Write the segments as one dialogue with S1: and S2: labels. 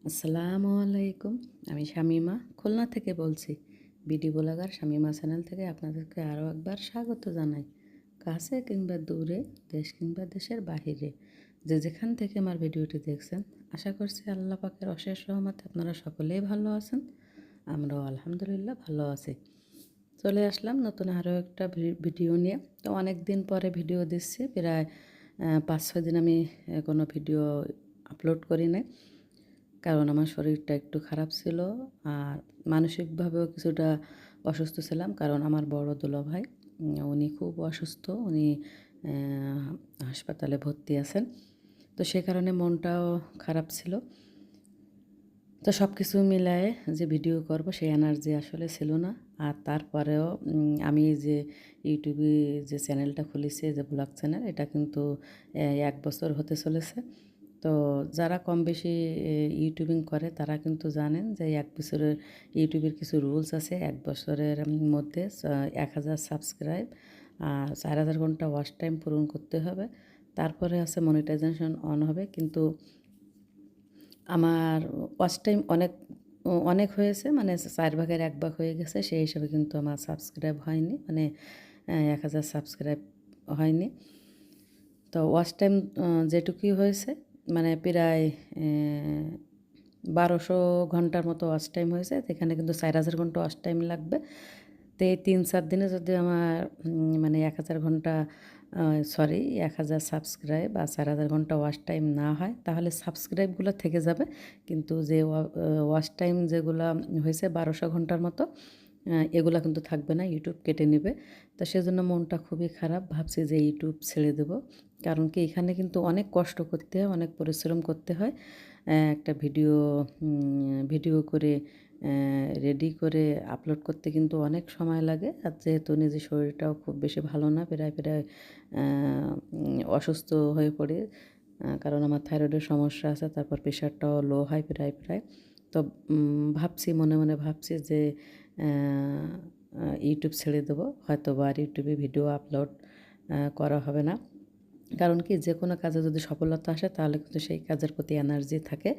S1: আসসালামু আলাইকুম। আমি শামীমা খুলনা থেকে বলছি। বিডি ব্লগার শামীমা চ্যানেল থেকে আপনাদেরকে আরও একবার স্বাগত জানাই। কাছে কিংবা দূরে, দেশ কিংবা দেশের বাহিরে, যে যেখান থেকে আমার ভিডিওটি দেখছেন, আশা করছি আল্লাহ পাকের অশেষ রহমতে আপনারা সকলেই ভালো আছেন। আমরাও আলহামদুলিল্লাহ ভালো আছি। চলে আসলাম নতুন আরও একটা ভিডিও নিয়ে। তো অনেক দিন পরে ভিডিও দিচ্ছি, প্রায় 5-6 দিন আমি কোনো ভিডিও আপলোড করি নাই, কারণ আমার শরীরটা একটু খারাপ ছিল। আর মানসিকভাবেও কিছুটা অসুস্থ ছিলাম, কারণ আমার বড় দুলাভাই উনি খুব অসুস্থ। উনি হাসপাতালে ভর্তি আছেন। তো সে কারণে মনটাও খারাপ ছিল। তো সব কিছু মিলায়ে যে ভিডিও করব সেই এনার্জি আসলে ছিল না। আর তারপরেও আমি যে ইউটিউবে যে চ্যানেলটা খুলেছি, যে ব্লগ চ্যানেল, এটা কিন্তু 1 বছর হতে চলেছে। তো যারা কম বেশি ইউটিউবিং করে তারা কিন্তু জানেন যে 1 বছরের ইউটিউবের কিছু রুলস আছে। 1 বছরের মধ্যে 1000 সাবস্ক্রাইব আর 4000 ঘন্টা ওয়াচ টাইম পূরণ করতে হবে। তারপরে আছে মনিটাইজেশন অন হবে। কিন্তু আমার ওয়াচ টাইম অনেক হয়েছে, মানে 4 ভাগের 1 ভাগ হয়ে গেছে। সেই হিসাবে কিন্তু আমার সাবস্ক্রাইব হয়নি, মানে 1000 সাবস্ক্রাইব হয়নি। তো ওয়াচ টাইম যেটুকুই হয়েছে, মানে প্রায় 1200 ঘন্টার মতো ওয়াচ টাইম হয়েছে। এখানে কিন্তু 4000 ঘন্টা ওয়াচ টাইম লাগবে। তো এই 3-4 দিনে যদি আমার মানে 1000 ঘন্টা, সরি, 1000 সাবস্ক্রাইব আর 4000 ঘন্টা ওয়াচ টাইম না হয়, তাহলে সাবস্ক্রাইবগুলো থেকে যাবে। কিন্তু যে ওয়াচ টাইম যেগুলা হয়েছে 1200 ঘন্টার মতো, এগুলা কিন্তু থাকবে না, ইউটিউব কেটে নেবে। তো সেজন্য মনটা খুবই খারাপ, ভাবছি যে ইউটিউব ছেড়ে দেবো। কারণ কি, এখানে কিন্তু অনেক কষ্ট করতে হয়, অনেক পরিশ্রম করতে হয়। একটা ভিডিও করে রেডি করে আপলোড করতে কিন্তু অনেক সময় লাগে। আর যেহেতু নিজের শরীরটাও খুব বেশি ভালো না, প্রায় অসুস্থ হয়ে পড়ি। কারণ আমার থাইরয়েডের সমস্যা আছে, তারপর প্রেশারটাও লো হয় প্রায়। তো ভাবছি, মনে মনে ভাবছি যে ইউটিউব ছেড়ে দেবো, হয়তো বা আর ইউটিউবে ভিডিও আপলোড করা হবে না। কারণ কি, যে কোনো কাজে যদি সফলতা আসে তাহলে কিন্তু সেই কাজের প্রতি এনার্জি থাকে।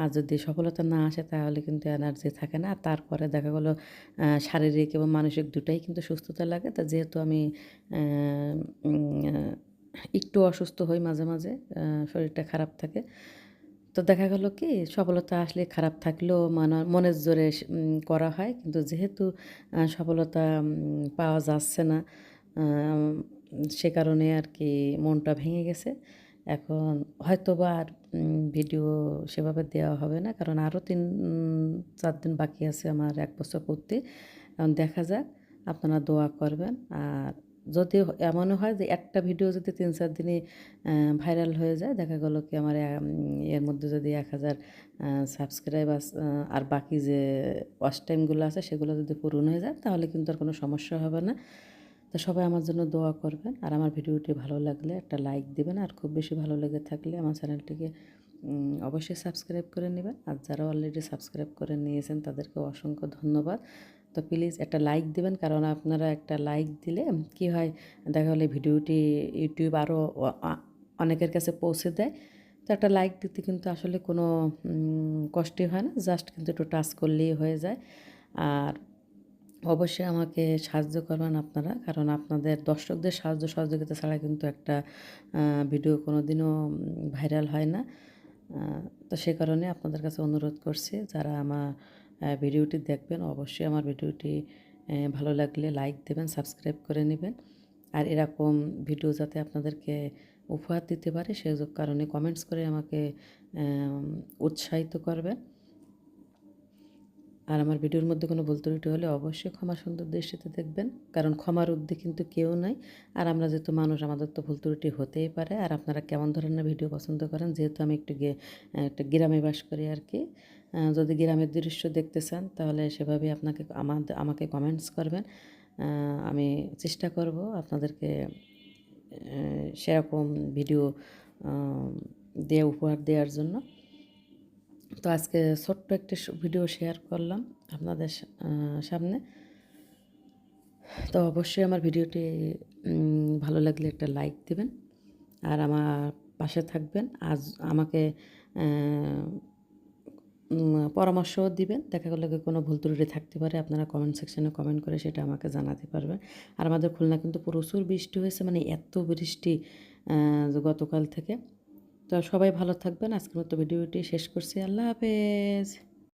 S1: আর যদি সফলতা না আসে তাহলে কিন্তু এনার্জি থাকে না। আর তারপরে দেখা গেলো শারীরিক এবং মানসিক দুটাই কিন্তু সুস্থতা লাগে। তা যেহেতু আমি একটু অসুস্থ হই মাঝে মাঝে, শরীরটা খারাপ থাকে। তো দেখা গেল কি, সফলতা আসলে খারাপ থাকলেও মনের জোরে করা হয়। কিন্তু যেহেতু সফলতা পাওয়া যাচ্ছে না, আম সে কারণে আর কি মনটা ভেঙে গেছে। এখন হয়তোবা আর ভিডিও সেভাবে দেওয়া হবে না। কারণ আরও 4 দিন বাকি আছে আমার 1 বছর পূর্তি। এখন দেখা যাক, আপনারা দোয়া করবেন। আর যদি এমনও হয় যে একটা ভিডিও যদি 3-4 দিনে ভাইরাল হয়ে যায়, দেখা গেল কি আমার এর মধ্যে যদি 1000 সাবস্ক্রাইব আর বাকি যে ওয়াচ টাইমগুলো আছে সেগুলো যদি পূরণ হয়ে যায়, তাহলে কিন্তু আর কোনো সমস্যা হবে না। তো সবাই আমার জন্য দোয়া করবেন। আর আমার ভিডিওটি ভালো লাগলে একটা লাইক দিবেন। আর খুব বেশি ভালো লেগে থাকলে আমার চ্যানেলটিকে অবশ্যই সাবস্ক্রাইব করে নেবেন। আর যারা অলরেডি সাবস্ক্রাইব করে নিয়েছেন তাদেরকে অসংখ্য ধন্যবাদ। তো প্লিজ একটা লাইক দিবেন, কারণ আপনারা একটা লাইক দিলে কি হয়, দেখা গেলে ভিডিওটি ইউটিউব আরও অনেকের কাছে পৌঁছে দেয়। তো একটা লাইক দিতে কিন্তু আসলে কোনো কষ্টই হয় না, জাস্ট কিন্তু একটু টাচ করলেই হয়ে যায়। আর অবশ্যই আমাকে সাহায্য করবেন আপনারা, কারণ আপনাদের দর্শকদের সাহায্য সহযোগিতা ছাড়া কিন্তু একটা ভিডিও কোনো দিনও ভাইরাল হয় না। তো সে কারণে আপনাদের কাছে অনুরোধ করছি, যারা আমার ভিডিওটি দেখবেন, অবশ্যই আমার ভিডিওটি ভালো লাগলে লাইক দেবেন, সাবস্ক্রাইব করে নেবেন। আর এরকম ভিডিও যাতে আপনাদেরকে উপহার দিতে পারে, সেই কারণে কমেন্টস করে আমাকে উৎসাহিত করবেন। আর আমার ভিডিওর মধ্যে কোনো ভুল ত্রুটি হলে অবশ্যই ক্ষমা সুন্দর দৃষ্টিতে দেখবেন, কারণ ক্ষমার ঊর্ধ্বে কিন্তু কেউ নাই। আর আমরা যেহেতু মানুষ, আমাদের তো ভুল ত্রুটি হতেই পারে। আর আপনারা কেমন ধরনের ভিডিও পছন্দ করেন, যেহেতু আমি একটা গ্রামে বাস করি আর কি। যদি গ্রামের দৃশ্য দেখতে চান তাহলে সেভাবে আমাকে কমেন্টস করবেন। আমি চেষ্টা করব আপনাদেরকে সেরকম ভিডিও উপহার দেওয়ার জন্য। তো আজকে ছোট্ট একটি ভিডিও শেয়ার করলাম আপনাদের সামনে। তো অবশ্যই আমার ভিডিওটি ভালো লাগলে একটা লাইক দিবেন। আর আমার পাশে থাকবেন। আজ আমাকে পরামর্শও দিবেন। দেখা গেল কি কোনো ভুল ত্রুটি থাকতে পারে, আপনারা কমেন্ট সেকশনে কমেন্ট করে সেটা আমাকে জানাতে পারবেন। আর আমাদের খুলনা কিন্তু প্রচুর বৃষ্টি হয়েছে, মানে এত বৃষ্টি গতকাল থেকে। তো সবাই ভালো থাকবেন। আজকের মতো ভিডিওটি শেষ করছি। আল্লাহ হাফেজ।